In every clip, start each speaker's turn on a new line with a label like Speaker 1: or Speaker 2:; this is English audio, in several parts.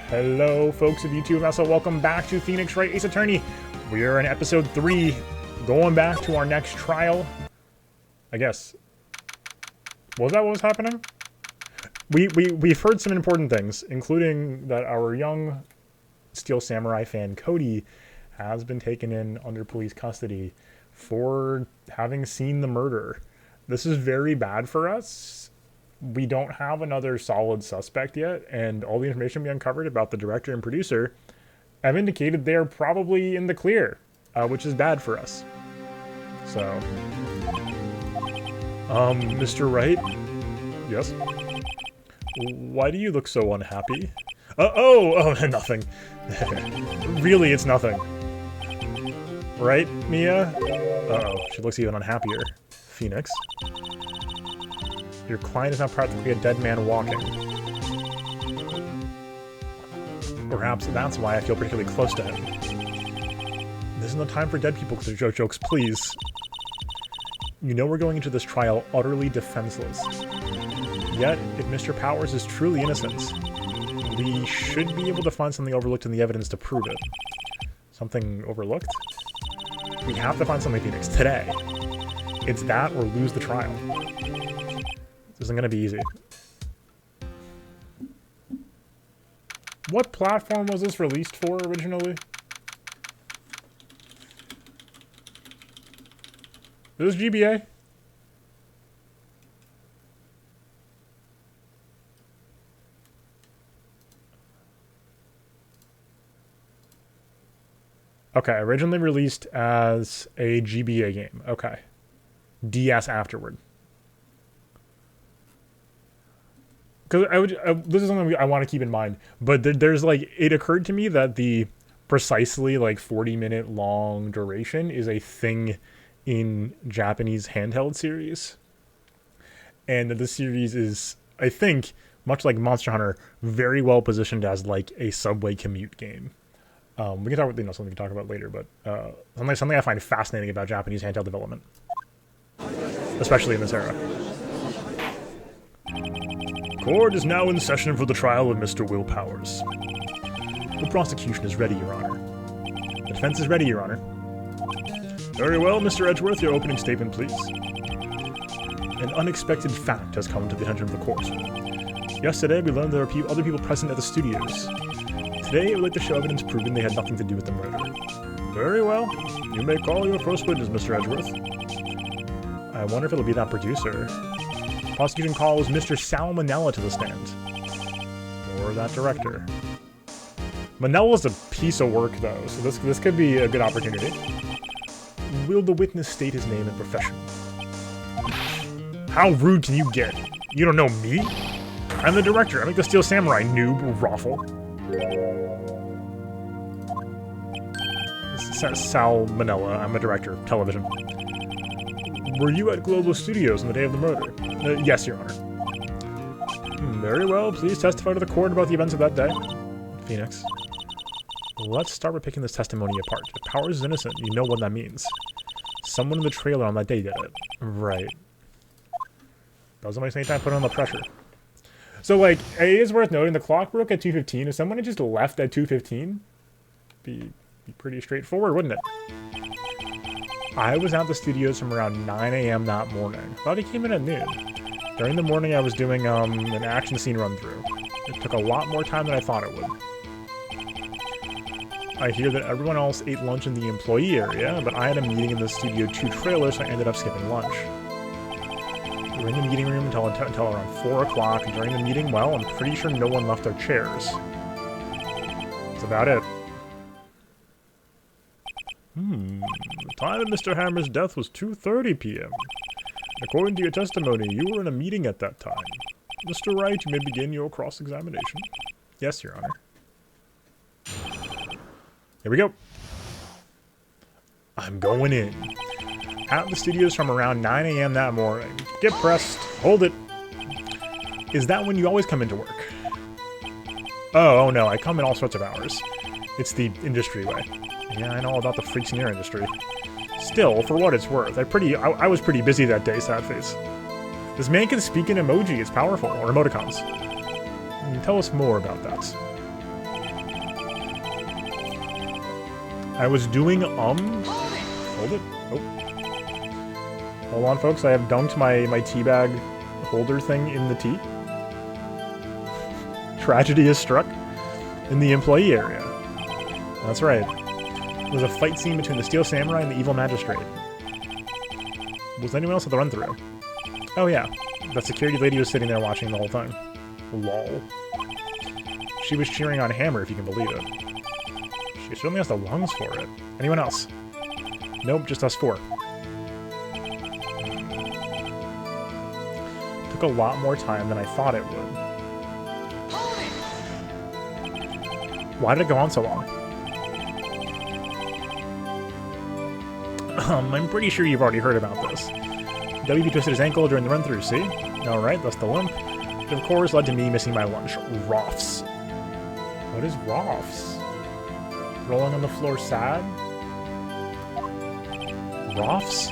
Speaker 1: Hello, folks of YouTube, and also welcome back to Phoenix Wright Ace Attorney. We are in episode 3, going back to our next trial. I guess. Was that what was happening? We've heard some important things, including that our young Steel Samurai fan Cody has been taken in under police custody for having seen the murder. This is very bad for us. We don't have another solid suspect yet, and all the information we uncovered about the director and producer have indicated they're probably in the clear, which is bad for us. So, Mr. Wright? Yes? Why do you look so unhappy? Oh, nothing. Really, it's nothing. Right, Mia? Uh-oh, she looks even unhappier. Phoenix? Your client is now practically a dead man walking. Perhaps that's why I feel particularly close to him. This is no time for dead people jokes, please. You know we're going into this trial utterly defenseless. Yet, if Mr. Powers is truly innocent, we should be able to find something overlooked in the evidence to prove it. Something overlooked? We have to find something, Phoenix, today. It's that or lose the trial. This isn't gonna be easy. What platform was this released for originally? Is this GBA? Okay, originally released as a GBA game. Okay. DS afterward. Because this is something I want to keep in mind, but there's like, it occurred to me that the precisely like 40-minute long duration is a thing in Japanese handheld series. And that this series is, I think, much like Monster Hunter, very well positioned as like a subway commute game. We can talk about, something we can talk about later, but something I find fascinating about Japanese handheld development, especially in this era. Court is now in session for the trial of Mr. Will Powers. The prosecution is ready, Your Honor. The defense is ready, Your Honor. Very well, Mr. Edgeworth, your opening statement, please. An unexpected fact has come to the attention of the court. Yesterday, we learned there are other people present at the studios. Today, I would like to show evidence proving they had nothing to do with the murder. Very well. You may call your first witness, Mr. Edgeworth. I wonder if it'll be that producer. Prosecution calls Mr. Sal Manella to the stand. Or that director. Manella's a piece of work, though, so this could be a good opportunity. Will the witness state his name and profession? How rude can you get? You don't know me? I'm the director. I'm like the Steel Samurai, noob, raffle. This is Sal Manella. I'm a director of television. Were you at Global Studios on the day of the murder? Yes, Your Honor. Very well. Please testify to the court about the events of that day. Phoenix. Let's start by picking this testimony apart. If Powers is innocent, you know what that means. Someone in the trailer on that day did it. Right. Doesn't waste any time putting on the pressure. So, like, it is worth noting the clock broke at 2:15. If someone had just left at 2:15, be pretty straightforward, wouldn't it? I was at the studios from around 9 a.m. that morning. Thought he came in at noon. During the morning, I was doing an action scene run-through. It took a lot more time than I thought it would. I hear that everyone else ate lunch in the employee area, but I had a meeting in the Studio 2 trailer, so I ended up skipping lunch. We were in the meeting room until around 4 o'clock, and during the meeting, well, I'm pretty sure no one left their chairs. That's about it. The time of Mr. Hammer's death was 2:30 p.m. According to your testimony, you were in a meeting at that time. Mr. Wright, you may begin your cross-examination. Yes, Your Honor. Here we go. I'm going in. At the studios from around 9 a.m. that morning. Get pressed. Hold it. Is that when you always come into work? Oh no, I come in all sorts of hours. It's the industry way. Yeah, I know all about the freaks in your industry. Still, for what it's worth, I was pretty busy that day, sad face. This man can speak in emoji, it's powerful, or emoticons. Tell us more about that. I was doing, hold it. Oh. Hold on, folks. I have dunked my teabag holder thing in the tea. Tragedy is struck in the employee area. That's right. There's a fight scene between the Steel Samurai and the Evil Magistrate. Was anyone else at the run-through? Oh yeah, that security lady was sitting there watching the whole thing. Lol. She was cheering on Hammer, if you can believe it. She certainly has the lungs for it. Anyone else? Nope, just us four. Took a lot more time than I thought it would. Why did it go on so long? I'm pretty sure you've already heard about this. WB twisted his ankle during the run-through, see? Alright, that's the limp. Which of course led to me missing my lunch. Roffs. What is Roffs? Rolling on the floor sad? Roffs?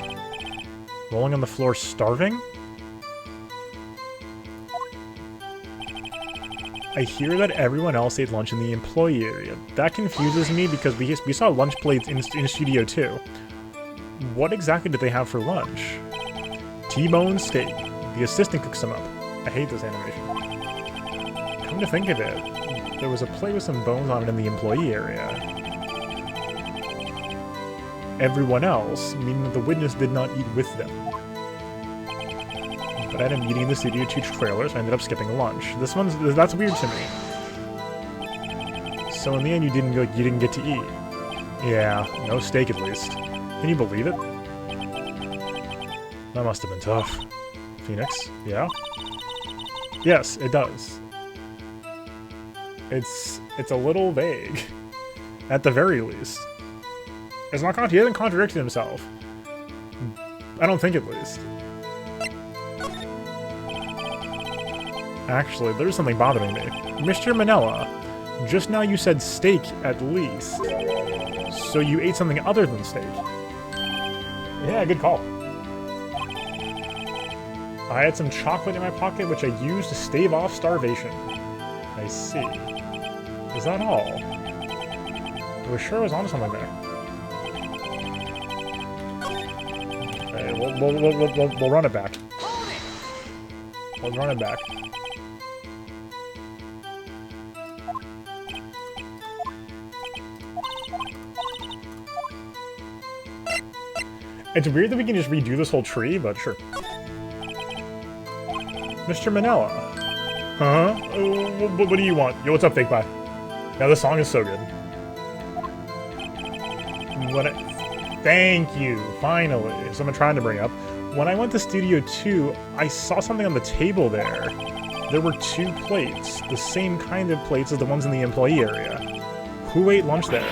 Speaker 1: Rolling on the floor starving? I hear that everyone else ate lunch in the employee area. That confuses me because we saw lunch plates in Studio 2. What exactly did they have for lunch? T-bone steak. The assistant cooks them up. I hate this animation. Come to think of it, there was a plate with some bones on it in the employee area. Everyone else, meaning that the witness did not eat with them. But I had a meeting in the Studio 2 trailer, so I ended up skipping lunch. That's weird to me. So in the end, you didn't get to eat. Yeah, no steak at least. Can you believe it? That must have been tough. Phoenix, yeah? Yes, it does. It's a little vague. At the very least. He hasn't contradicted himself. I don't think, at least. Actually, there's something bothering me. Mr. Manella, just now you said steak at least. So you ate something other than steak. Yeah, good call. I had some chocolate in my pocket, which I used to stave off starvation. I see. Is that all? I was sure I was onto something there. Okay, we'll run it back. We'll run it back. It's weird that we can just redo this whole tree, but sure. Mr. Manella. Huh? What do you want? Yo, what's up, Fake Pie? Yeah, this song is so good. Thank you, finally. Someone trying to bring up. When I went to Studio 2, I saw something on the table there. There were 2 plates, the same kind of plates as the ones in the employee area. Who ate lunch there?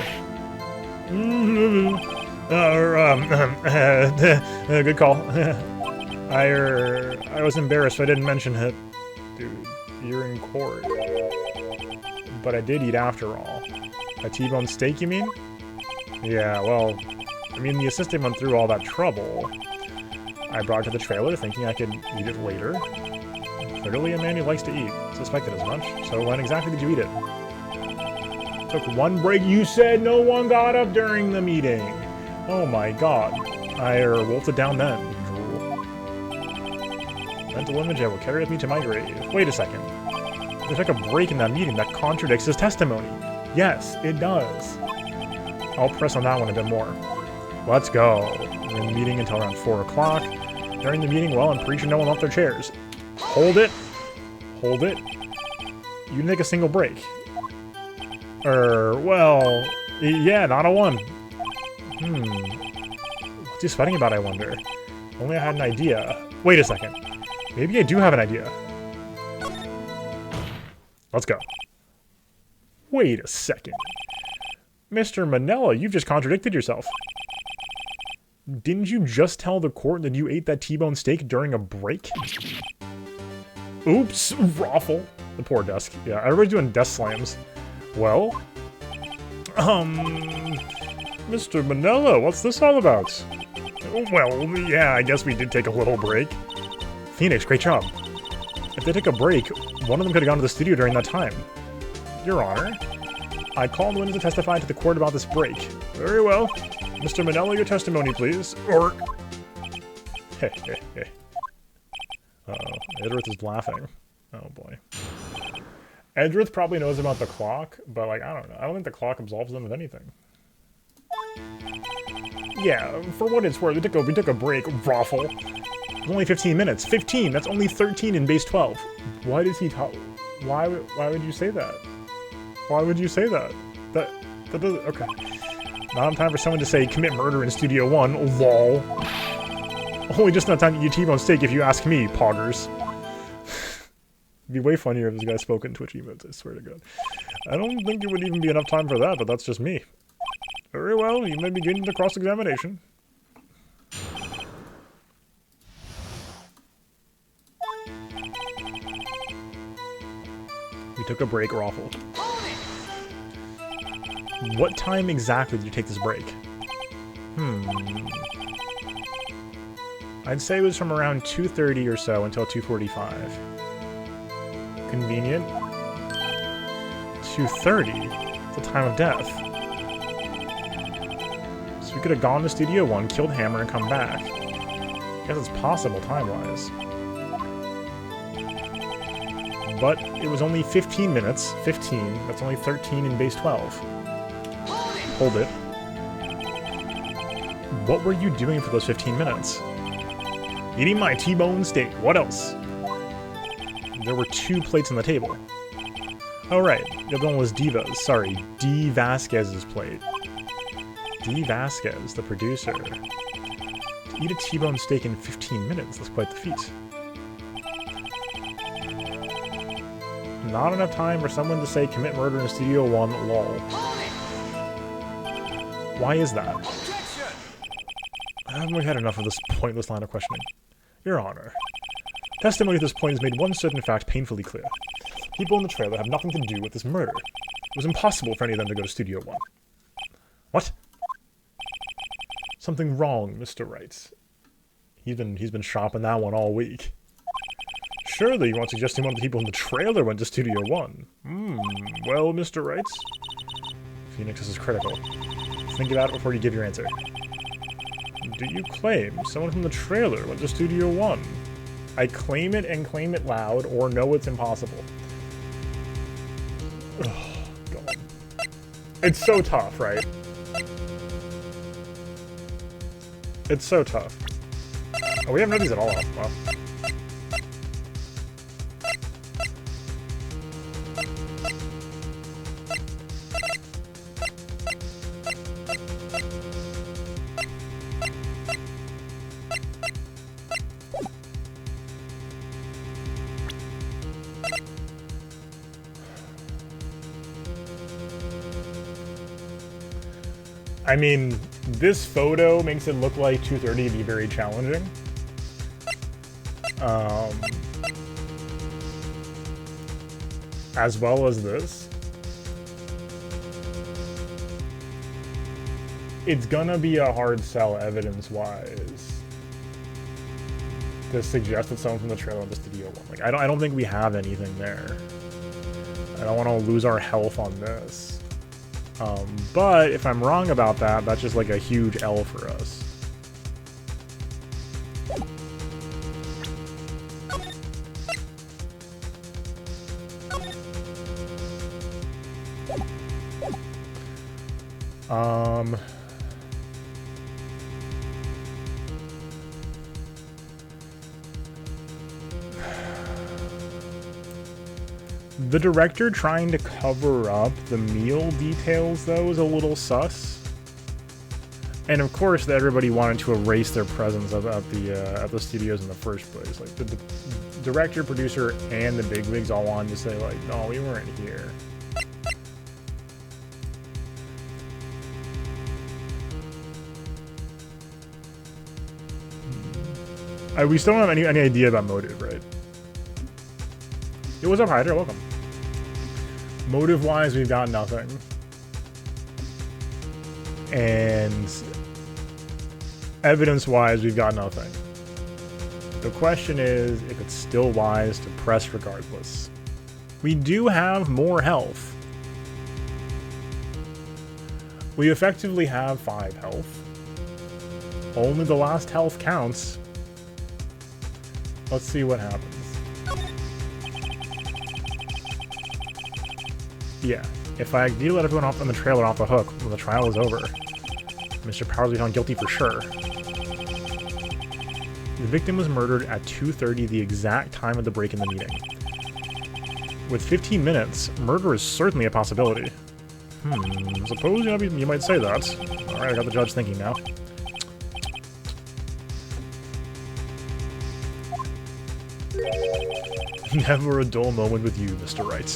Speaker 1: Good call. I was embarrassed, so I didn't mention it. Dude, you're in court. But I did eat after all. A T-bone steak, you mean? Yeah, well, I mean, the assistant went through all that trouble. I brought it to the trailer thinking I could eat it later. Clearly a man who likes to eat. Suspected as much. So when exactly did you eat it? Took one break. You said no one got up during the meeting. Oh my god. I wolfed it down then. Drool. Mental image I will carry with me to my grave. Wait a second. They took a break in that meeting. That contradicts his testimony. Yes, it does. I'll press on that one a bit more. Let's go. We're in the meeting until around 4 o'clock. During the meeting, well, I'm pretty sure no one left their chairs. Hold it. Hold it. You didn't take a single break. Well, yeah, not a one. What's he sweating about, I wonder? Only I had an idea. Wait a second. Maybe I do have an idea. Let's go. Wait a second. Mr. Manella, you've just contradicted yourself. Didn't you just tell the court that you ate that T-bone steak during a break? Oops, raffle. The poor desk. Yeah, everybody's doing desk slams. Well? Mr. Manella, what's this all about? Well, yeah, I guess we did take a little break. Phoenix, great job. If they took a break, one of them could have gone to the studio during that time. Your Honor, I called the witness to testify to the court about this break. Very well. Mr. Manella, your testimony, please. Or... Hey, hey, hey. Uh-oh. Edward is laughing. Oh, boy. Edward probably knows about the clock, but, like, I don't know. I don't think the clock absolves them of anything. Yeah, for what it's worth, we took a break, Raffle. It's only 15 minutes. 15! That's only 13 in base 12. Why does he talk? Why would you say that? Why would you say that? That doesn't... Okay. Not enough time for someone to say, commit murder in Studio 1. Lol. Only just enough time to eat T-bone steak if you ask me, poggers. It'd be way funnier if this guy spoke in Twitch emotes, I swear to God. I don't think it would even be enough time for that, but that's just me. Very well, you may begin the cross-examination. We took a break, Raffle. What time exactly did you take this break? I'd say it was from around 2:30 or so until 2:45. Convenient. 2:30? It's the time of death. So we could have gone to Studio 1, killed Hammer, and come back. I guess it's possible time-wise. But it was only 15 minutes. 15. That's only 13 in base 12. Hold it. What were you doing for those 15 minutes? Eating my T-bone steak. What else? There were 2 plates on the table. Oh, right. The other one was Diva's. Sorry, D. Vasquez's plate. D. Vasquez, the producer. To eat a T-bone steak in 15 minutes, that's quite the feat. Not enough time for someone to say commit murder in Studio 1, lol. Why is that? Haven't we had enough of this pointless line of questioning? Your Honor. Testimony at this point has made one certain fact painfully clear. People in the trailer have nothing to do with this murder. It was impossible for any of them to go to Studio 1. What? Something wrong, Mr. Wright. He's been shopping that one all week. Surely you aren't suggesting one of the people in the trailer went to Studio 1. Well, Mr. Wright? Phoenix, this is critical. Think about it before you give your answer. Do you claim someone from the trailer went to Studio 1? I claim it and claim it loud, or no, it's impossible. Oh, God. It's so tough, right? It's so tough. Oh, we haven't read these at all. Well. I mean, this photo makes it look like 2:30 would be very challenging. As well as this. It's gonna be a hard sell evidence-wise to suggest that someone from the trailer went to Studio 1. Like, I don't think we have anything there. I don't want to lose our health on this. But if I'm wrong about that, that's just like a huge L for us. The director trying to cover up the meal details, though, is a little sus. And of course, everybody wanted to erase their presence at the studios in the first place. Like the director, producer, and the bigwigs all wanted to say, like, "No, we weren't here." We still don't have any idea about motive, right? It was up, Hyder. Welcome. Motive-wise, we've got nothing. And evidence-wise, we've got nothing. The question is if it's still wise to press regardless. We do have more health. We effectively have 5 health. Only the last health counts. Let's see what happens. Yeah, if I need to let everyone off on the trailer off the hook when the trial is over, Mr. Powers will be found guilty for sure. The victim was murdered at 2:30, the exact time of the break in the meeting. With 15 minutes, murder is certainly a possibility. Suppose you might say that. Alright, I got the judge thinking now. Never a dull moment with you, Mr. Wright.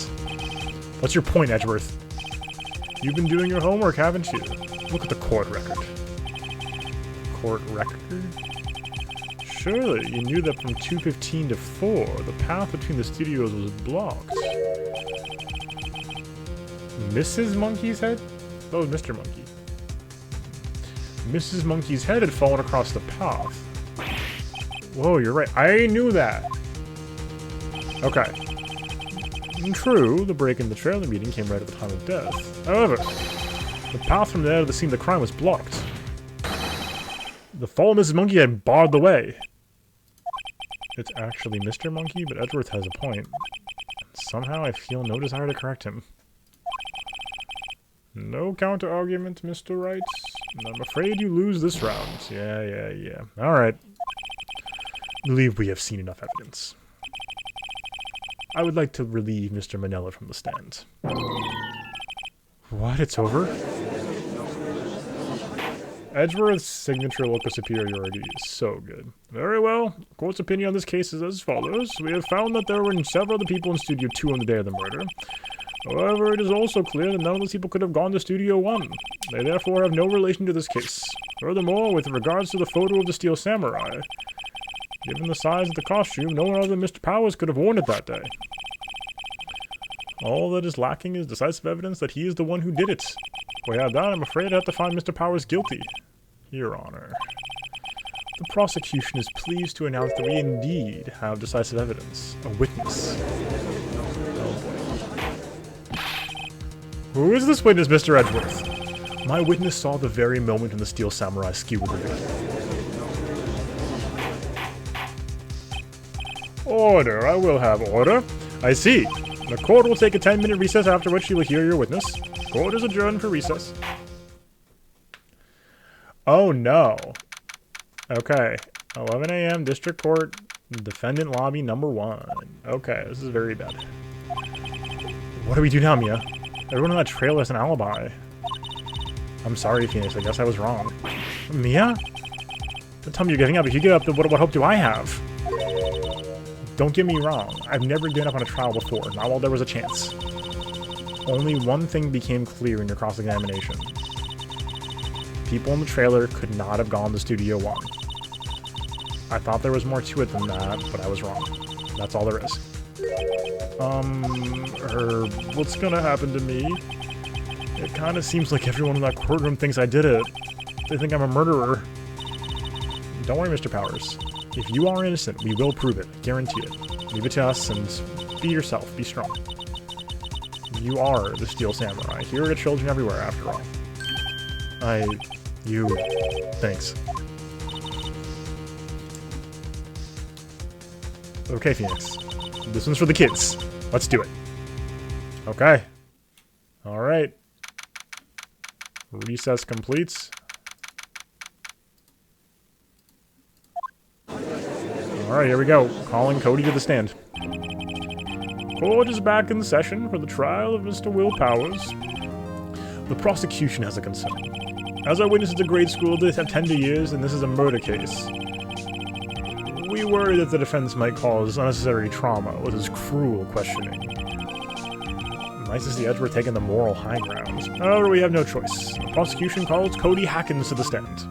Speaker 1: What's your point, Edgeworth? You've been doing your homework, haven't you? Look at the court record. Court record? Surely, you knew that from 2:15 to 4, the path between the studios was blocked. Mrs. Monkey's head? Oh, Mr. Monkey. Mrs. Monkey's head had fallen across the path. Whoa, you're right. I knew that. Okay. True, the break in the trailer meeting came right at the time of death. However, the path from there to the scene of the crime was blocked. The fall of Mrs. Monkey had barred the way. It's actually Mr. Monkey, but Edgeworth has a point. Somehow I feel no desire to correct him. No counter-argument, Mr. Wright. I'm afraid you lose this round. Yeah. Alright. Believe we have seen enough evidence. I would like to relieve Mr. Manella from the stand. What? It's over? Edgeworth's signature look of superiority is so good. Very well. The court's opinion on this case is as follows. We have found that there were several other people in Studio 2 on the day of the murder. However, it is also clear that none of those people could have gone to Studio 1. They therefore have no relation to this case. Furthermore, with regards to the photo of the Steel Samurai, given the size of the costume, no one other than Mr. Powers could have worn it that day. All that is lacking is decisive evidence that he is the one who did it. If we have that, I'm afraid I have to find Mr. Powers guilty. Your Honor. The prosecution is pleased to announce that we indeed have decisive evidence. A witness. Oh boy. Who is this witness, Mr. Edgeworth? My witness saw the very moment when the Steel Samurai skewered the victim. Order. I will have order. I see. The court will take a 10-minute recess, after which you will hear your witness. Court is adjourned for recess. Oh no. Okay. 11 a.m. District Court, Defendant Lobby number 1. Okay, this is very bad. What do we do now, Mia? Everyone in that trailer has an alibi. I'm sorry, Phoenix. I guess I was wrong. Mia? Don't tell me you're giving up. If you give up, then what hope do I have? Don't get me wrong. I've never given up on a trial before, not while there was a chance. Only one thing became clear in your cross-examination. People in the trailer could not have gone to Studio 1. I thought there was more to it than that, but I was wrong. That's all there is. What's gonna happen to me? It kinda seems like everyone in that courtroom thinks I did it. They think I'm a murderer. Don't worry, Mr. Powers. If you are innocent, we will prove it. I guarantee it. Leave it to us and be yourself. Be strong. You are the Steel Samurai. Here are the children everywhere, after all. Thanks. Okay, Phoenix. This one's for the kids. Let's do it. Okay. Alright. Recess completes. Alright, here we go. Calling Cody to the stand. Court is back in session for the trial of Mr. Will Powers. The prosecution has a concern. As our witness is a grade school, they have tender years, and this is a murder case. We worry that the defense might cause unnecessary trauma with his cruel questioning. Nice to see Edgeworth taking the moral high ground. However, we have no choice. The prosecution calls Cody Hackins to the stand.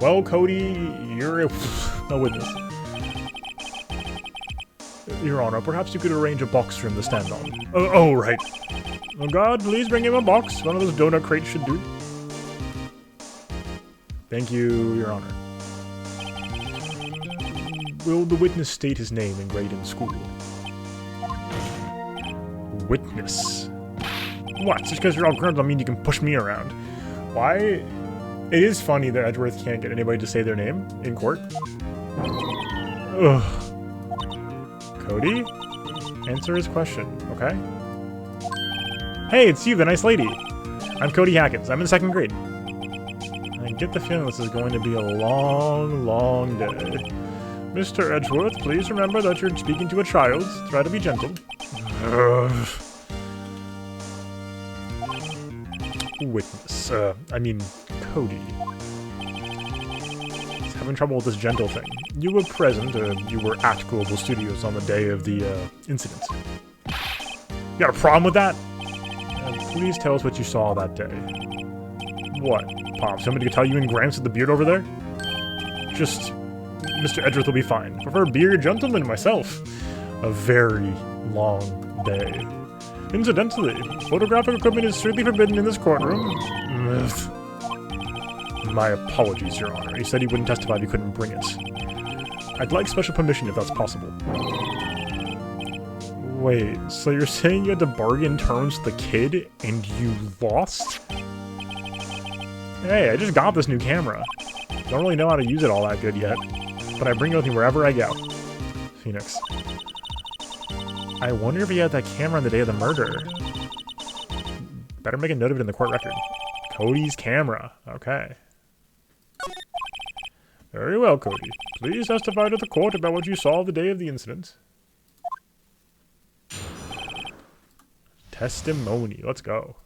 Speaker 1: Well, Cody, you're a witness. Your Honor, perhaps you could arrange a box for him to stand on. Oh, right. Oh, God, please bring him a box. One of those donut crates should do. Thank you, Your Honor. Will the witness state his name and grade in school? Witness. What? Just because you're all grown doesn't mean you can push me around. Why? It is funny that Edgeworth can't get anybody to say their name in court. Ugh. Cody? Answer his question, okay? Hey, it's you, the nice lady. I'm Cody Hackins. I'm in 2nd grade. I get the feeling this is going to be a long, long day. Mr. Edgeworth, please remember that you're speaking to a child. Try to be gentle. Witness. Cody. He's having trouble with this gentle thing. You were present, you were at Global Studios on the day of the, incident. You got a problem with that? Please tell us what you saw that day. What, Pop? Somebody could tell you and Gramps with the beard over there? Just... Mr. Edgeworth will be fine. Prefer beard gentleman myself. A very long day. Incidentally, photographic equipment is strictly forbidden in this courtroom. My apologies, Your Honor. He said he wouldn't testify if he couldn't bring it. I'd like special permission if that's possible. Wait, so you're saying you had to bargain terms with the kid and you lost? Hey, I just got this new camera. Don't really know how to use it all that good yet, but I bring it with me wherever I go. Phoenix. I wonder if he had that camera on the day of the murder. Better make a note of it in the court record. Cody's camera. Okay. Very well, Cody. Please testify to the court about what you saw the day of the incident. Testimony. Let's go.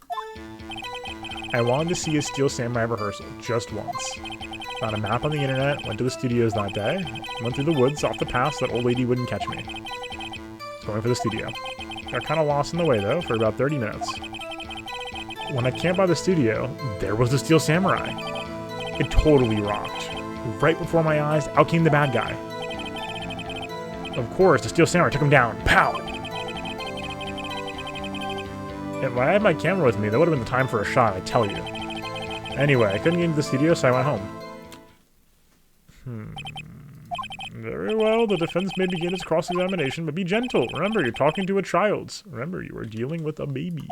Speaker 1: I wanted to see a Steel Samurai rehearsal, just once. Found a map on the internet, went to the studios that day, went through the woods off the path so that old lady wouldn't catch me. Going for the studio. Got kind of lost in the way though, for about 30 minutes. When I camped by the studio, there was the Steel Samurai. It totally rocked. Right before my eyes, out came the bad guy. Of course, the Steel Samurai took him down. Pow! If I had my camera with me, that would have been the time for a shot, I tell you. Anyway, I couldn't get into the studio, so I went home. Very well, the defense may begin its cross-examination, but be gentle. Remember, you're talking to a child. Remember, you are dealing with a baby.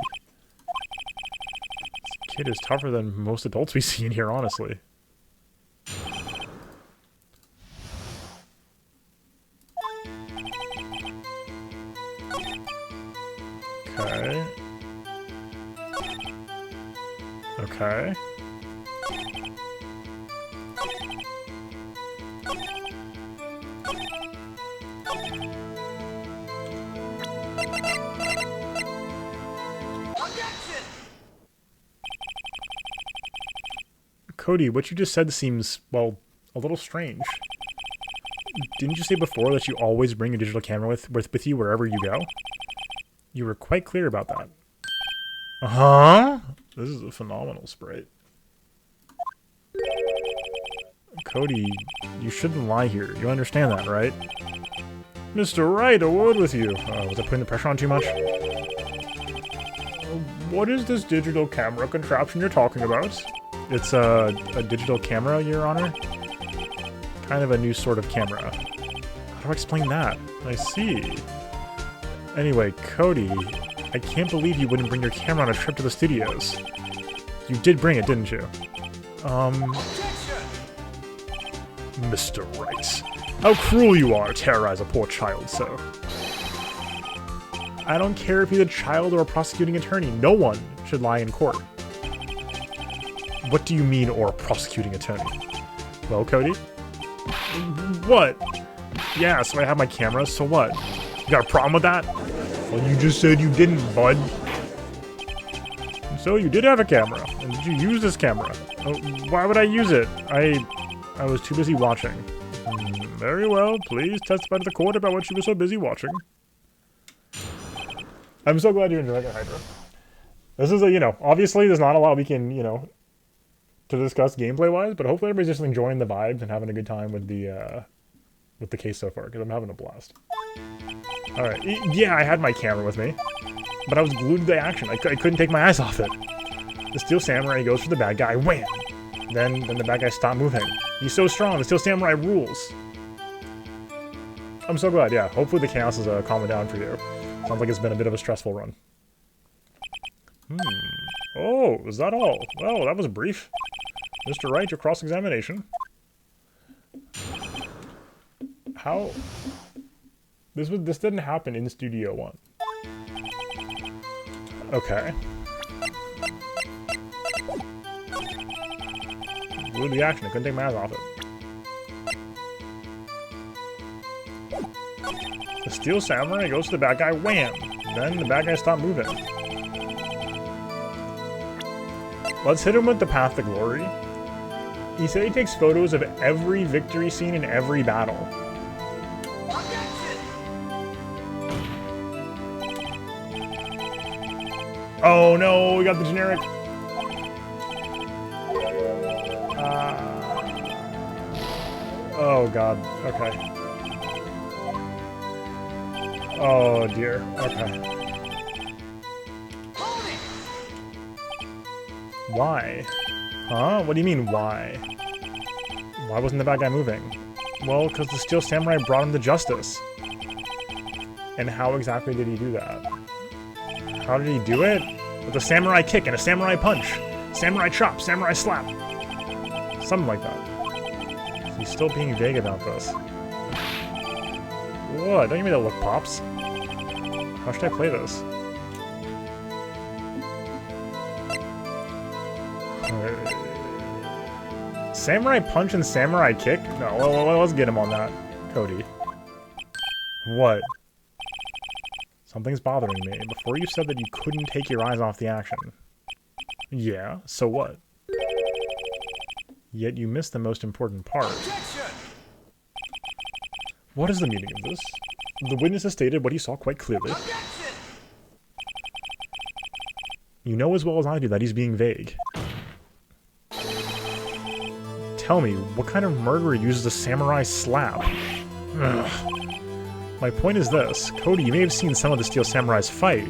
Speaker 1: This kid is tougher than most adults we see in here, honestly. Okay. Okay. Cody, what you just said seems, well, a little strange. Didn't you say before that you always bring a digital camera with you wherever you go? You were quite clear about that. Uh-huh? This is a phenomenal sprite. Cody, you shouldn't lie here. You understand that, right? Mr. Wright, a word with you. Was I putting the pressure on too much? What is this digital camera contraption you're talking about? It's a digital camera, Your Honor. Kind of a new sort of camera. How do I explain that? I see. Anyway, Cody, I can't believe you wouldn't bring your camera on a trip to the studios. You did bring it, didn't you? Mr. Wright. How cruel you are to terrorize a poor child so. I don't care if he's a child or a prosecuting attorney. No one should lie in court. What do you mean, or a prosecuting attorney? Well, Cody? What? Yeah, so I have my camera, so what? You got a problem with that? Well, you just said you didn't, bud. So you did have a camera, and did you use this camera? Why would I use it? I was too busy watching. Very well, please testify to the court about what you were so busy watching. I'm so glad you're enjoying it, Hydra. This is a, obviously there's not a lot we can, to discuss gameplay-wise, but hopefully everybody's just enjoying the vibes and having a good time with the case so far, because I'm having a blast. Alright, yeah, I had my camera with me, but I was glued to the action. I couldn't take my eyes off it. The Steel Samurai goes for the bad guy, wham! Then the bad guy stopped moving. He's so strong, the Steel Samurai rules. I'm so glad, yeah. Hopefully the chaos is calming down for you. Sounds like it's been a bit of a stressful run. Oh, is that all? Well, that was brief. Mr. Wright, your cross-examination. How? This didn't happen in Studio 1. Okay. Blew the action. I couldn't take my eyes off it. The Steel Samurai goes to the bad guy. Wham! Then the bad guy stopped moving. Let's hit him with the path to glory. He said he takes photos of every victory scene in every battle. Oh no, we got the generic. Oh god, okay. Oh dear, okay. Why? Huh? What do you mean, why? Why wasn't the bad guy moving? Well, because the Steel Samurai brought him to justice. And how exactly did he do that? How did he do it? With a samurai kick and a samurai punch. Samurai chop, samurai slap. Something like that. He's still being vague about this. What? Don't give me that look, Pops. How should I play this? Samurai punch and samurai kick? No, well, let's get him on that. Cody. What? Something's bothering me. Before you said that you couldn't take your eyes off the action. Yeah, so what? Yet you missed the most important part. What is the meaning of this? The witness has stated what he saw quite clearly. You know as well as I do that he's being vague. Tell me, what kind of murderer uses a samurai slap? Ugh. My point is this. Cody, you may have seen some of the Steel Samurai's fight.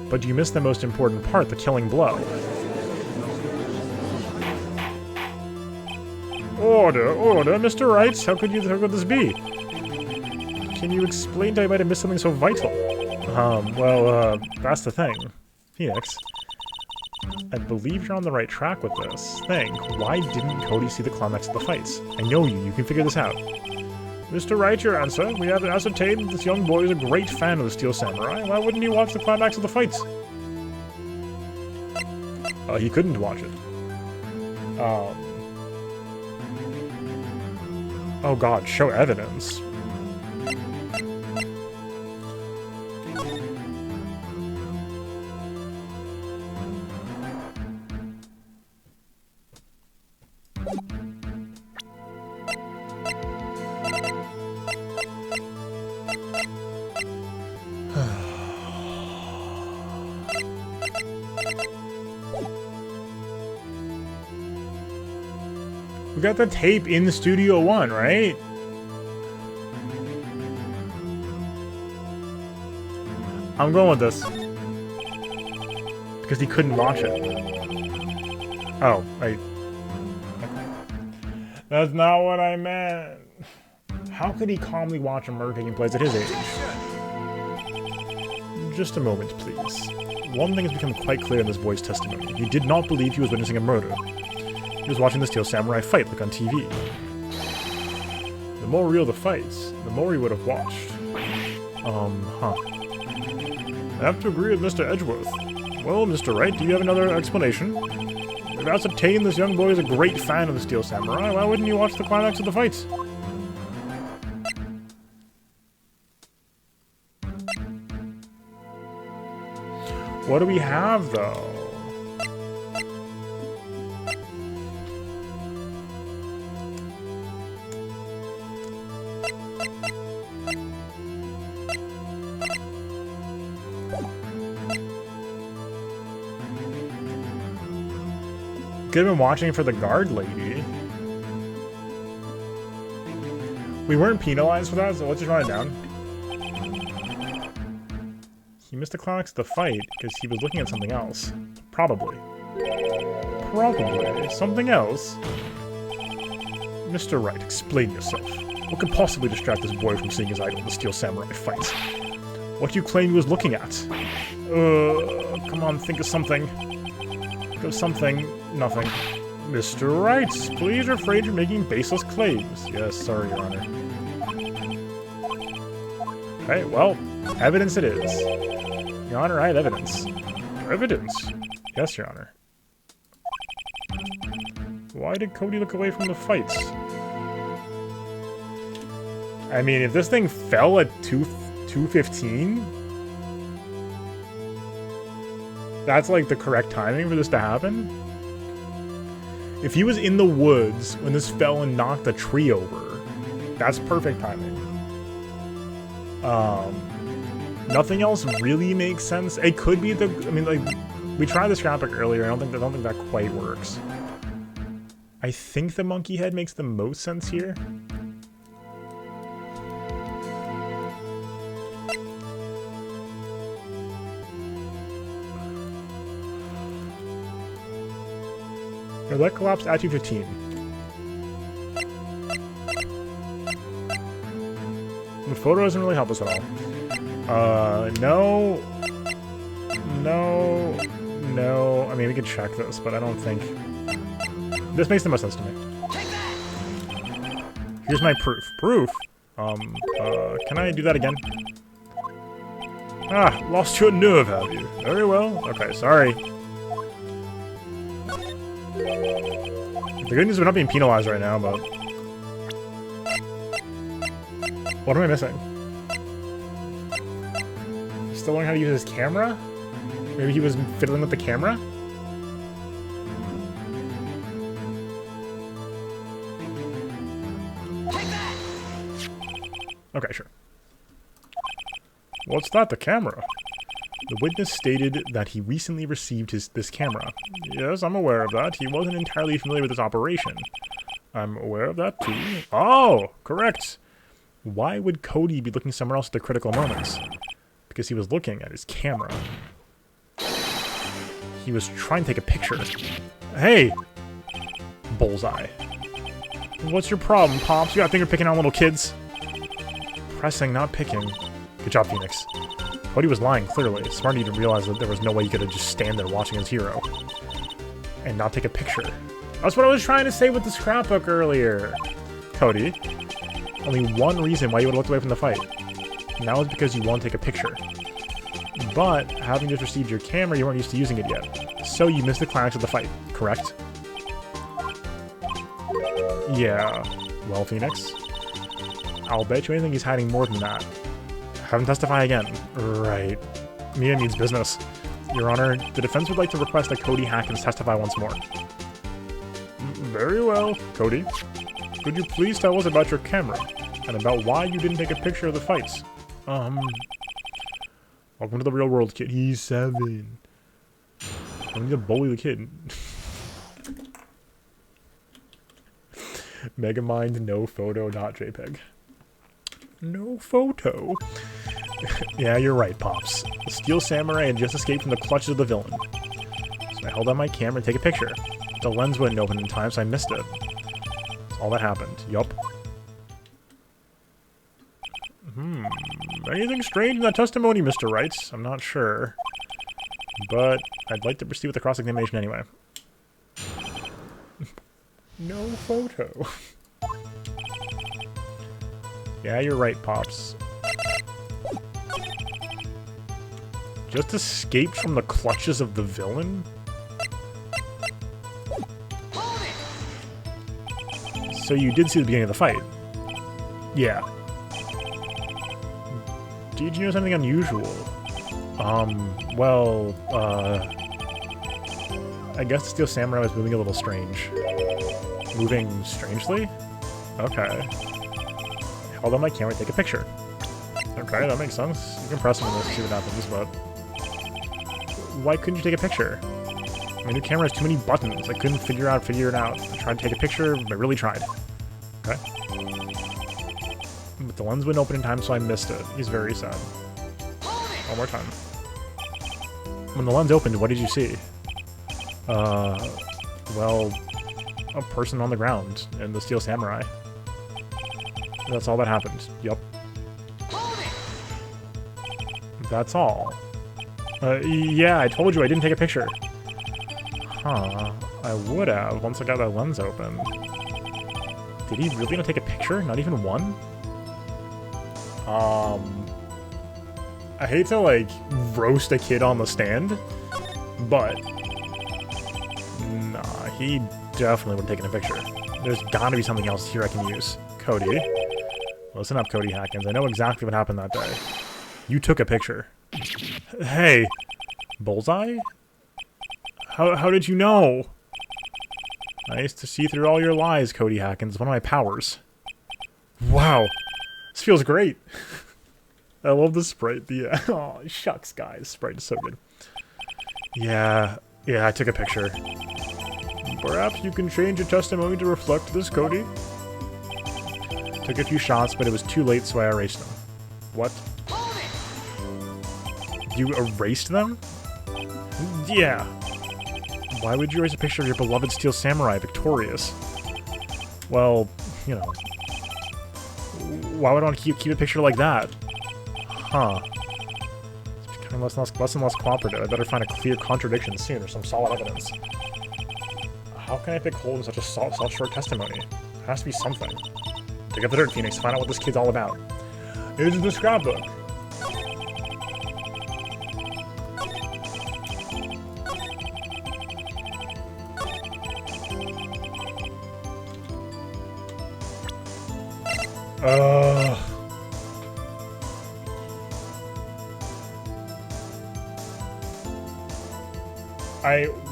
Speaker 1: But you missed the most important part, the killing blow. Order, Mr. Wright. How could this be? Can you explain to I might have missed something so vital? That's the thing. Phoenix. I believe you're on the right track with this. Think, why didn't Cody see the climax of the fights? I know you can figure this out. Mr. Wright, your answer. We have ascertained that this young boy is a great fan of the Steel Samurai. Why wouldn't he watch the climax of the fights? He couldn't watch it. Oh god, show evidence. We got the tape in the Studio 1, right? I'm going with this. Because he couldn't watch it. Oh, right. That's not what I meant. How could he calmly watch a murder taking place at his age? Just a moment, please. One thing has become quite clear in this boy's testimony. He did not believe he was witnessing a murder. He was watching the Steel Samurai fight, like on TV. The more real the fights, the more he would have watched. I have to agree with Mr. Edgeworth. Well, Mr. Wright, do you have another explanation? We've ascertained this young boy is a great fan of the Steel Samurai. Why wouldn't you watch the climax of the fights? What do we have, though? Could have been watching for the guard lady. We weren't penalized for that, so let's just write it down. He missed the climax of the fight because he was looking at something else. Probably. Probably. Something else? Mr. Wright, explain yourself. What could possibly distract this boy from seeing his idol in the Steel Samurai fight? What do you claim he was looking at? Come on, think of something. Think of something. Nothing. Mr. Wright, please refrain from making baseless claims. Yes, sorry, Your Honor. Okay, well, evidence it is. Your Honor, I have evidence. Evidence? Yes, Your Honor. Why did Cody look away from the fights? I mean, if this thing fell at 2:15, that's like the correct timing for this to happen. If he was in the woods when this fell and knocked the tree over, that's perfect timing. Nothing else really makes sense. It could be the, I mean, like, we tried the scrapbook earlier. I don't think that quite works. I think the monkey head makes the most sense here. Yeah, that collapsed at 2:15. The photo doesn't really help us at all. No. No. No. I mean, we could check this, but I don't think... This makes the most sense to me. Here's my proof. Proof? Can I do that again? Ah, lost your nerve, have you? Very well. Okay, sorry. The good news is we're not being penalized right now, but... What am I missing? He's still learning how to use his camera? Maybe he was fiddling with the camera? Okay, sure. What's that, the camera? The witness stated that he recently received this camera. Yes, I'm aware of that. He wasn't entirely familiar with this operation. I'm aware of that too. Oh, correct. Why would Cody be looking somewhere else at the critical moments? Because he was looking at his camera. He was trying to take a picture. Hey! Bullseye. What's your problem, Pops? You got a thing you're picking on little kids? Pressing, not picking. Good job, Phoenix. Cody was lying, clearly. Smart to realize that there was no way he could have just stand there watching his hero. And not take a picture. That's what I was trying to say with the scrapbook earlier. Cody. Only one reason why you would have looked away from the fight. And that was because you want to take a picture. But, having just received your camera, you weren't used to using it yet. So you missed the climax of the fight, correct? Yeah. Well, Phoenix. I'll bet you anything he's hiding more than that. Have him testify again. Right. Mia means business. Your Honor, the defense would like to request that Cody Hackins testify once more. Very well, Cody. Could you please tell us about your camera, and about why you didn't take a picture of the fights? Welcome to the real world, kid. He's 7. I need to bully the kid. Megamind, no photo, not JPEG. No photo. Yeah, you're right, Pops. The Steel Samurai had just escaped from the clutches of the villain. So I held out my camera to take a picture. The lens wouldn't open in time, so I missed it. That's all that happened. Yup. Anything strange in that testimony, Mr. Wright? I'm not sure. But I'd like to proceed with the cross-examination anyway. No photo. Yeah, you're right, Pops. Just escaped from the clutches of the villain? So you did see the beginning of the fight? Yeah. Did you notice anything unusual? I guess the Steel Samurai was moving a little strange. Moving strangely? Okay. Hold on my camera, take a picture. Okay, that makes sense. You can press him on this to see what happens, but... Why couldn't you take a picture? My new camera has too many buttons. I couldn't figure it out. I tried to take a picture, I really tried. Okay. But the lens wouldn't open in time, so I missed it. He's very sad. One more time. When the lens opened, what did you see? Well, a person on the ground and the Steel Samurai. That's all that happened. Yup. That's all. Yeah, I told you I didn't take a picture. Huh. I would have once I got that lens open. Did he really not take a picture? Not even one? I hate to, like, roast a kid on the stand, but nah, he definitely would have taken a picture. There's gotta be something else here I can use. Cody. Listen up, Cody Hackins. I know exactly what happened that day. You took a picture. Hey. Bullseye? How did you know? Nice to see through all your lies, Cody Hackins. One of my powers. Wow. This feels great. I love the Sprite. Oh, shucks, guys. Sprite is so good. Yeah, I took a picture. Perhaps you can change your testimony to reflect this, Cody. Took a few shots, but it was too late, so I erased them. What? You erased them? Yeah. Why would you erase a picture of your beloved Steel Samurai victorious? Well, you know. Why would I want to keep a picture like that? Huh. It's becoming less and less cooperative. I better find a clear contradiction soon, or some solid evidence. How can I pick holes in such a short testimony? There has to be something. Dig up the dirt, Phoenix, find out what this kid's all about. Here's the scrapbook.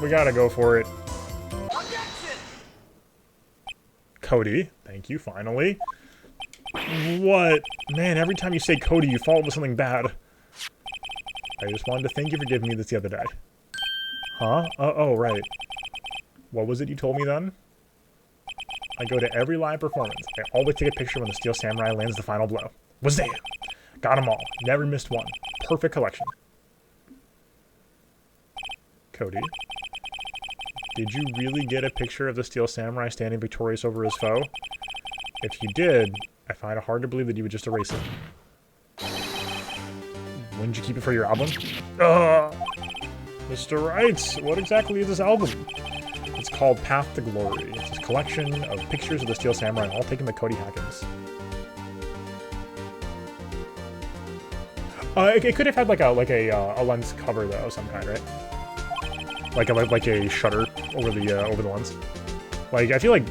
Speaker 1: We gotta go for it. Cody, thank you, finally. What? Man, every time you say Cody, you follow with something bad. I just wanted to thank you for giving me this the other day. Huh? Oh, right. What was it you told me then? I go to every live performance. I always take a picture when the Steel Samurai lands the final blow. Wazam! Got them all. Never missed one. Perfect collection. Cody? Did you really get a picture of the Steel Samurai standing victorious over his foe? If you did, I find it hard to believe that you would just erase it. Wouldn't you keep it for your album? Mr. Wright, what exactly is this album? It's called Path to Glory. It's a collection of pictures of the Steel Samurai, all taken by Cody Hackins. It could have had like a lens cover though, of some kind, right? Like a shutter over the lens. Like I feel like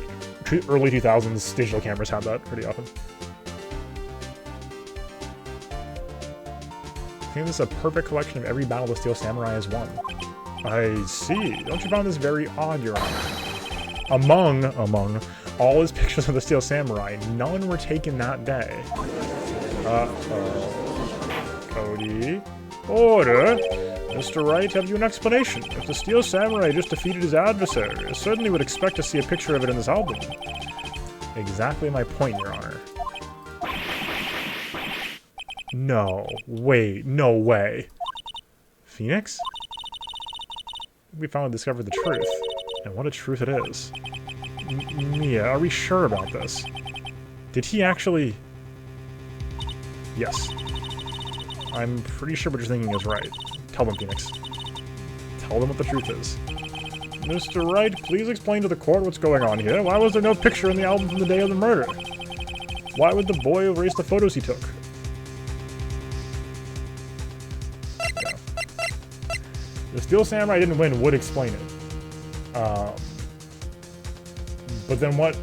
Speaker 1: early 2000s digital cameras had that pretty often. I think this is a perfect collection of every battle the Steel Samurai has won. I see. Don't you find this very odd, Your Honor? Among all his pictures of the Steel Samurai, none were taken that day. Cody? Order? Mr. Wright, have you an explanation? If the Steel Samurai just defeated his adversary, I certainly would expect to see a picture of it in this album. Exactly my point, Your Honor. No. Wait. No way. Phoenix? We finally discovered the truth. And what a truth it is. Mia, are we sure about this? Did he actually... Yes. I'm pretty sure what you're thinking is right. Tell them, Phoenix. Tell them what the truth is. Mr. Wright, please explain to the court what's going on here. Why was there no picture in the album from the day of the murder? Why would the boy erase the photos he took? Yeah. The Steel Samurai didn't win would explain it. But then what...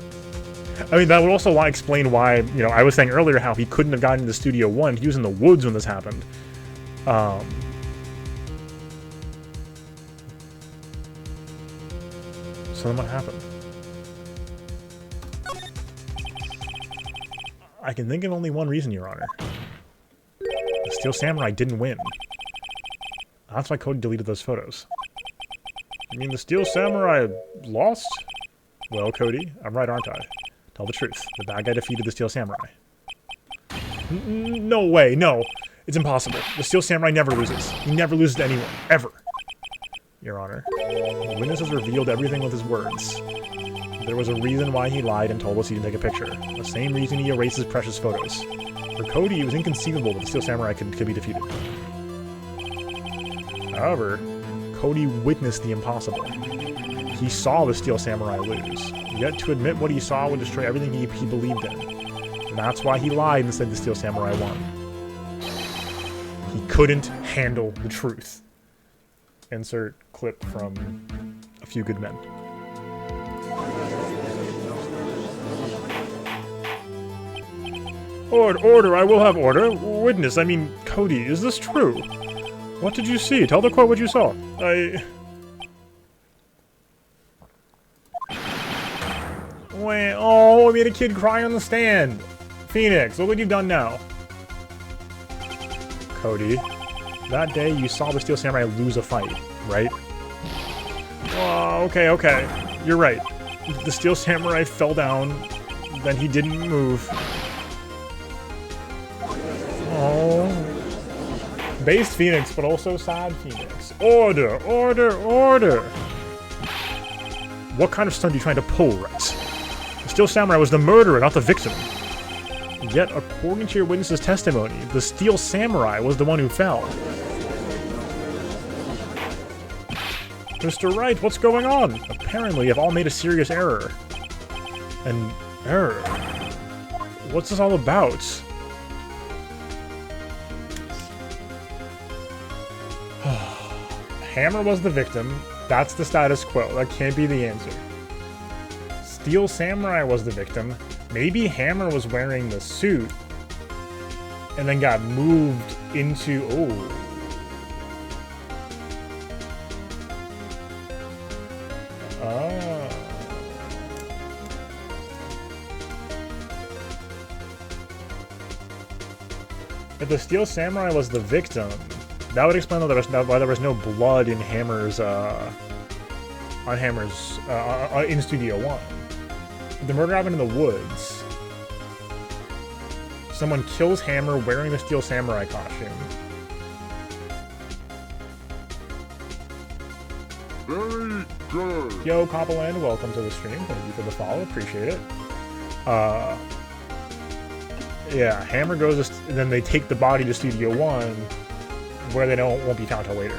Speaker 1: I mean, that would also explain why, you know, I was saying earlier how he couldn't have gotten into Studio One. He was in the woods when this happened. So then what happened? I can think of only one reason, Your Honor. The Steel Samurai didn't win. That's why Cody deleted those photos. You mean the Steel Samurai lost? Well, Cody, I'm right, aren't I? Tell the truth. The bad guy defeated the Steel Samurai. No way, no. It's impossible. The Steel Samurai never loses. He never loses to anyone. Ever. Your Honor. The witness has revealed everything with his words. There was a reason why he lied and told us he didn't take a picture. The same reason he erases precious photos. For Cody, it was inconceivable that the Steel Samurai could be defeated. However, Cody witnessed the impossible. He saw the Steel Samurai lose, yet to admit what he saw would destroy everything he believed in. And that's why he lied and said the Steel Samurai won. He couldn't handle the truth. Insert clip from A Few Good Men. Order, I will have order. Witness, I mean, Cody, is this true? What did you see? Tell the court what you saw. Wait, oh, I made a kid cry on the stand. Phoenix, look what you've done now. Cody, that day you saw the Steel Samurai lose a fight, right? Oh, okay. You're right. The Steel Samurai fell down, then he didn't move. Oh. Based Phoenix, but also sad Phoenix. Order! What kind of stunt are you trying to pull, Wright? The Steel Samurai was the murderer, not the victim. Yet, according to your witness's testimony, the Steel Samurai was the one who fell. Mr. Wright, what's going on? Apparently, you've all made a serious error. An error? What's this all about? Hammer was the victim. That's the status quo. That can't be the answer. Steel Samurai was the victim. Maybe Hammer was wearing the suit and then got moved into... Oh. If the Steel Samurai was the victim, that would explain why there was no blood in Hammer's, in Studio 1. The murder happened in the woods. Someone kills Hammer wearing the Steel Samurai costume.
Speaker 2: Very good.
Speaker 1: Yo, Copeland, welcome to the stream. Thank you for the follow. Appreciate it. Yeah, Hammer goes, and then they take the body to Studio 1, where they won't be found till later.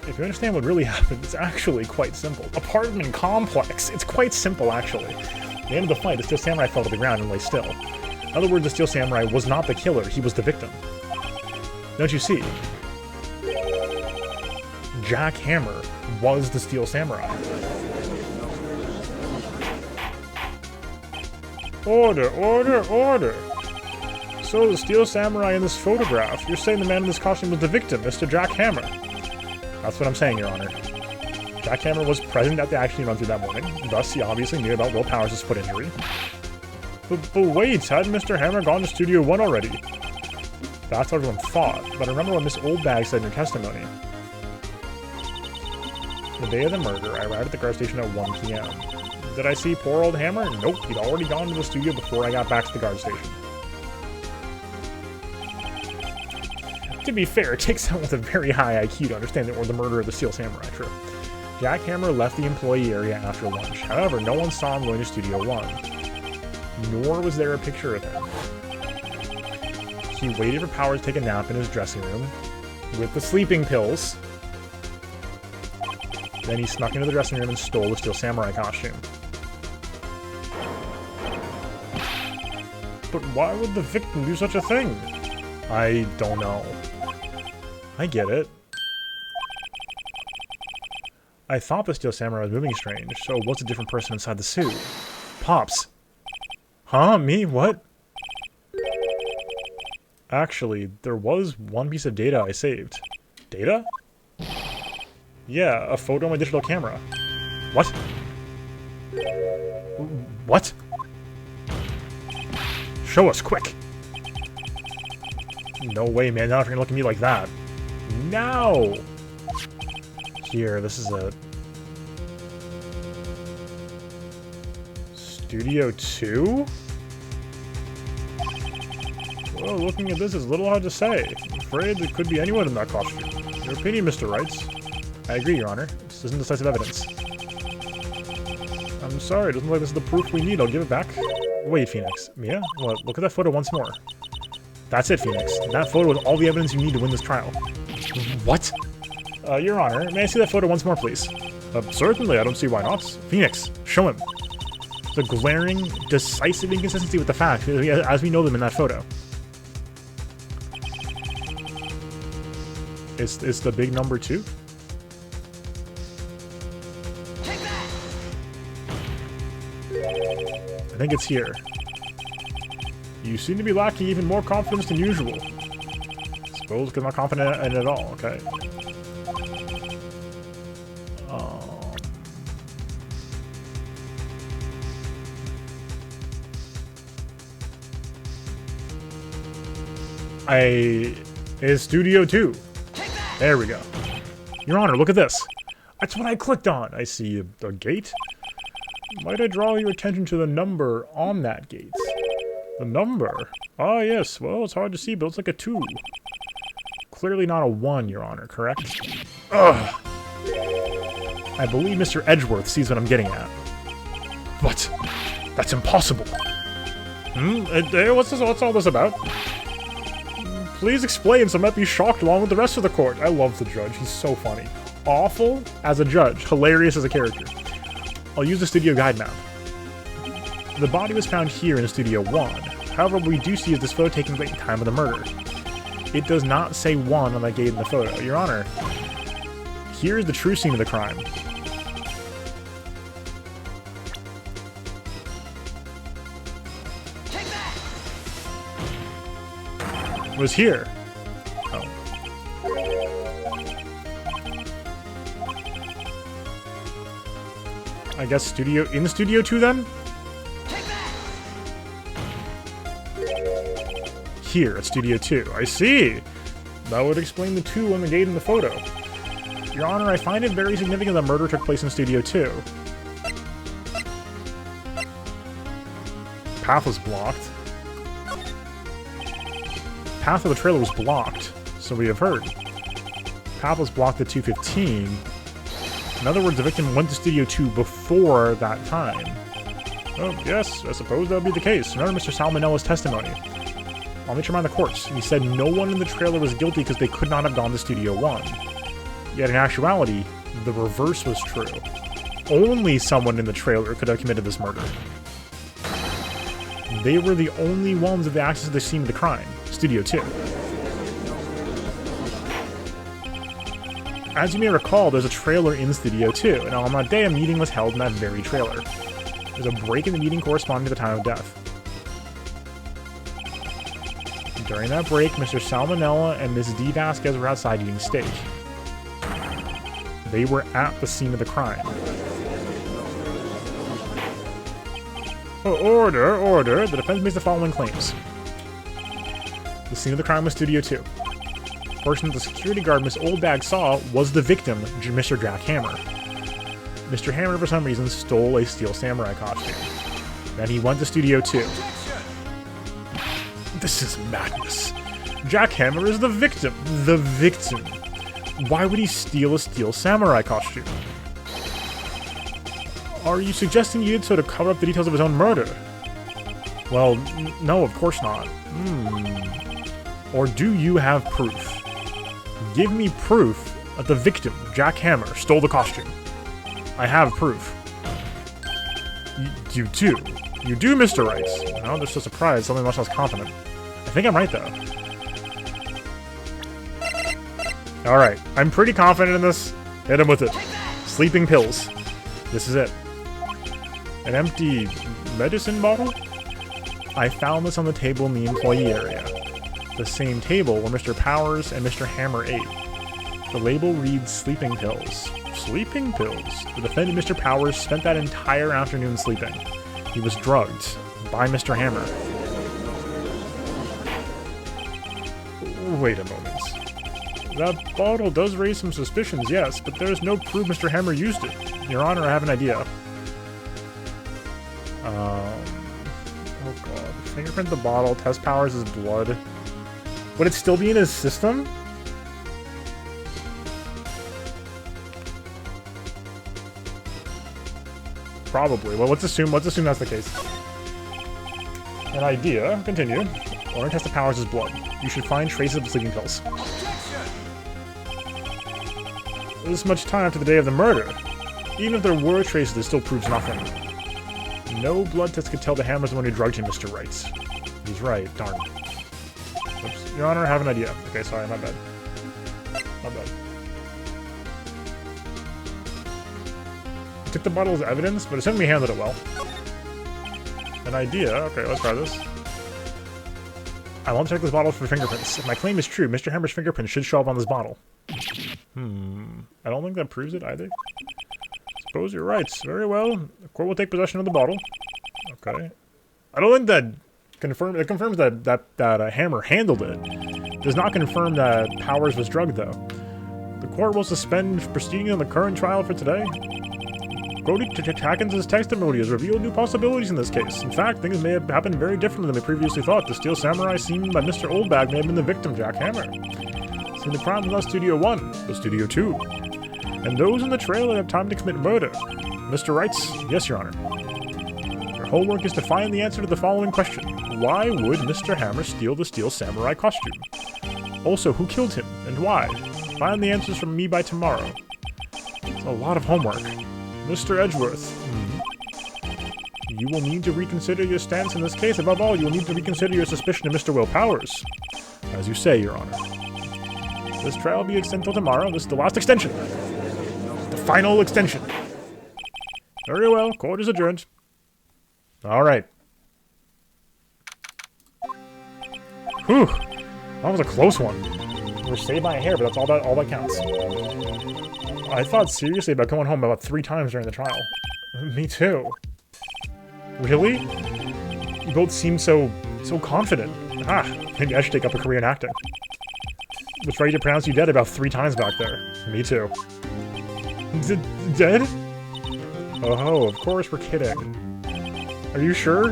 Speaker 1: If you understand what really happened, it's actually quite simple. Apartment complex. It's quite simple, actually. At the end of the fight, the Steel Samurai fell to the ground and lay still. In other words, the Steel Samurai was not the killer, he was the victim. Don't you see? Jack Hammer was the Steel Samurai. Order! So, the Steel Samurai in this photograph, you're saying the man in this costume was the victim, Mr. Jack Hammer. That's what I'm saying, Your Honor. Jack Hammer was present at the action run-through that morning, thus he obviously knew about Will Powers' foot injury. But wait, hadn't Mr. Hammer gone to Studio 1 already? That's what everyone thought, but remember what Miss Oldbag said in her testimony. The day of the murder, I arrived at the guard station at 1 p.m. Did I see poor old Hammer? Nope, he'd already gone to the studio before I got back to the guard station. To be fair, it takes someone with a very high IQ to understand the murder of the Steel Samurai, true. Jack Hammer left the employee area after lunch. However, no one saw him going to Studio 1. Nor was there a picture of him. He waited for Powers to take a nap in his dressing room with the sleeping pills. Then he snuck into the dressing room and stole the Steel Samurai costume. But why would the victim do such a thing? I don't know. I get it. I thought the Steel Samurai was moving strange, so what's a different person inside the suit? Pops. Huh? Me? What? Actually, there was one piece of data I saved. Data? Yeah, a photo on my digital camera. What? What? Show us, quick! No way, man, not if you're gonna look at me like that. No! Here, this is a... Studio 2? Well, looking at this, it's a little hard to say. I'm afraid it could be anyone in that costume. Your opinion, Mr. Wright. I agree, Your Honor. This isn't decisive evidence. I'm sorry, it doesn't look like this is the proof we need. I'll give it back. Wait, Phoenix. Mia? What? Look at that photo once more. That's it, Phoenix. That photo is all the evidence you need to win this trial. What? Your Honor, may I see that photo once more, please? Certainly, I don't see why not. Phoenix, show him. The glaring, decisive inconsistency with the facts, as we know them in that photo. It's the big number 2?
Speaker 3: Take that!
Speaker 1: I think it's here. You seem to be lacking even more confidence than usual. Suppose because I'm not confident in it at all, okay. Is Studio 2. There we go. Your Honor, look at this. That's what I clicked on. I see a gate. Might I draw your attention to the number on that gate? The number? Ah, yes. Well, it's hard to see, but it's like a 2. Clearly not a 1, Your Honor, correct? Ugh. I believe Mr. Edgeworth sees what I'm getting at. What? That's impossible. What's all this about? Please explain so I might be shocked along with the rest of the court. I love the judge. He's so funny. Awful as a judge. Hilarious as a character. I'll use the studio guide map. The body was found here in Studio 1. However, what we do see is this photo taken place at the time of the murder. It does not say 1 on that gate in the photo. Your Honor, here is the true scene of the crime. It was here. Oh. I guess in Studio 2 then? Here at Studio 2. I see! That would explain the 2 on the gate in the photo. Your Honor, I find it very significant that the murder took place in Studio 2. Path was blocked. Path of the trailer was blocked, so we have heard. Path was blocked at 2:15. In other words, the victim went to Studio 2 before that time. Oh, yes, I suppose that would be the case. Remember Mr. Sal Manella's testimony. I'll meet him on the courts. He said no one in the trailer was guilty because they could not have gone to Studio 1. Yet in actuality, the reverse was true. Only someone in the trailer could have committed this murder. They were the only ones with access to the scene of the crime. Studio 2. As you may recall, there's a trailer in Studio 2, and on that day a meeting was held in that very trailer. There's a break in the meeting corresponding to the time of death. During that break, Mr. Sal Manella and Ms. D. Vasquez were outside eating steak. They were at the scene of the crime. Oh, order! The defense makes the following claims. The scene of the crime was Studio 2. The person the security guard Miss Oldbag saw was the victim, Mr. Jack Hammer. Mr. Hammer, for some reason, stole a steel samurai costume. Then he went to Studio 2. This is madness. Jack Hammer is the victim. The victim. Why would he steal a steel samurai costume? Are you suggesting he did so to cover up the details of his own murder? Well, no, of course not. Or do you have proof? Give me proof that the victim, Jack Hammer, stole the costume. I have proof. You do? You do, Mr. Wright? No, they're so surprised, something much less confident. I think I'm right, though. Alright, I'm pretty confident in this. Hit him with it. Sleeping pills. This is it. An empty medicine bottle? I found this on the table in the employee area. The same table where Mr. Powers and Mr. Hammer ate. The label reads sleeping pills. Sleeping pills? The defendant, Mr. Powers, spent that entire afternoon sleeping. He was drugged by Mr. Hammer. Wait a moment. That bottle does raise some suspicions, yes, but there's no proof Mr. Hammer used it. Your Honor, I have an idea. Oh god. Fingerprint the bottle, test Powers' blood. Would it still be in his system? Probably. Well, let's assume that's the case. An idea. Continue. Or test the powers as blood. You should find traces of sleeping pills. This much time after the day of the murder. Even if there were traces, it still proves nothing. No blood test could tell the Hammer's the one who drugged him, Mr. Wright. He's right. Darn. Oops. Your Honor, I have an idea. Okay, sorry, my bad. My bad. I took the bottle as evidence, but assuming we handled it well. An idea. Okay, let's try this. I want to check this bottle for fingerprints. If my claim is true, Mr. Hammer's fingerprints should show up on this bottle. I don't think that proves it either. Suppose you're right. Very well. The court will take possession of the bottle. Okay. I don't think that it confirms that Hammer handled it. Does not confirm that Powers was drugged, though. The court will suspend proceedings on the current trial for today. Cody Hackins' testimony has revealed new possibilities in this case. In fact, things may have happened very differently than we previously thought. The Steel Samurai seen by Mr. Oldbag may have been the victim, Jack Hammer. Seen the crime was not Studio 1, but Studio 2. And those in the trailer have time to commit murder. Mr. Wrights, yes, Your Honor. Your homework is to find the answer to the following question. Why would Mr. Hammer steal the Steel Samurai costume? Also, who killed him, and why? Find the answers from me by tomorrow. It's a lot of homework. Mr. Edgeworth, you will need to reconsider your stance in this case. Above all, you will need to reconsider your suspicion of Mr. Will Powers. As you say, Your Honor. This trial will be extended till tomorrow. This is the last extension. The final extension. Very well. Court is adjourned. All right. Whew. That was a close one. We're saved by a hair, but that's all that counts. I thought seriously about going home about 3 times during the trial. Me too. Really? You both seem so confident. Maybe I should take up a career in acting. Was ready to pronounce you dead about 3 times back there. Me too. Dead? Oh, of course we're kidding. Are you sure?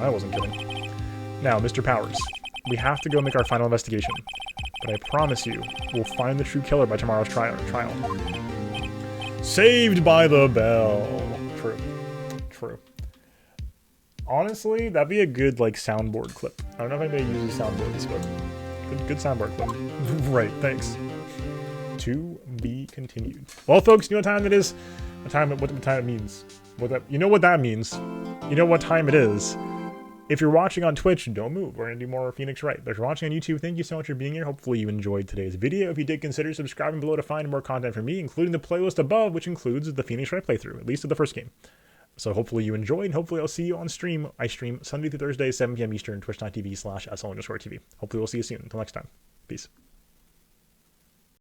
Speaker 1: I wasn't kidding. Now, Mr. Powers, we have to go make our final investigation. But I promise you, we'll find the true killer by tomorrow's trial. Saved by the bell. True. True. Honestly, that'd be a good, like, soundboard clip. I don't know if anybody uses soundboards, but good soundboard clip. Right, thanks. To be continued. Well, folks, you know what time it is? What time it means. You know what that means. You know what time it is. If you're watching on Twitch, don't move. We're going to do more Phoenix Wright. But if you're watching on YouTube, thank you so much for being here. Hopefully you enjoyed today's video. If you did, consider subscribing below to find more content from me, including the playlist above, which includes the Phoenix Wright playthrough, at least of the first game. So hopefully you enjoyed, and hopefully I'll see you on stream. I stream Sunday through Thursday, 7 p.m. Eastern, twitch.tv/SL_TV. Hopefully we'll see you soon. Until next time. Peace.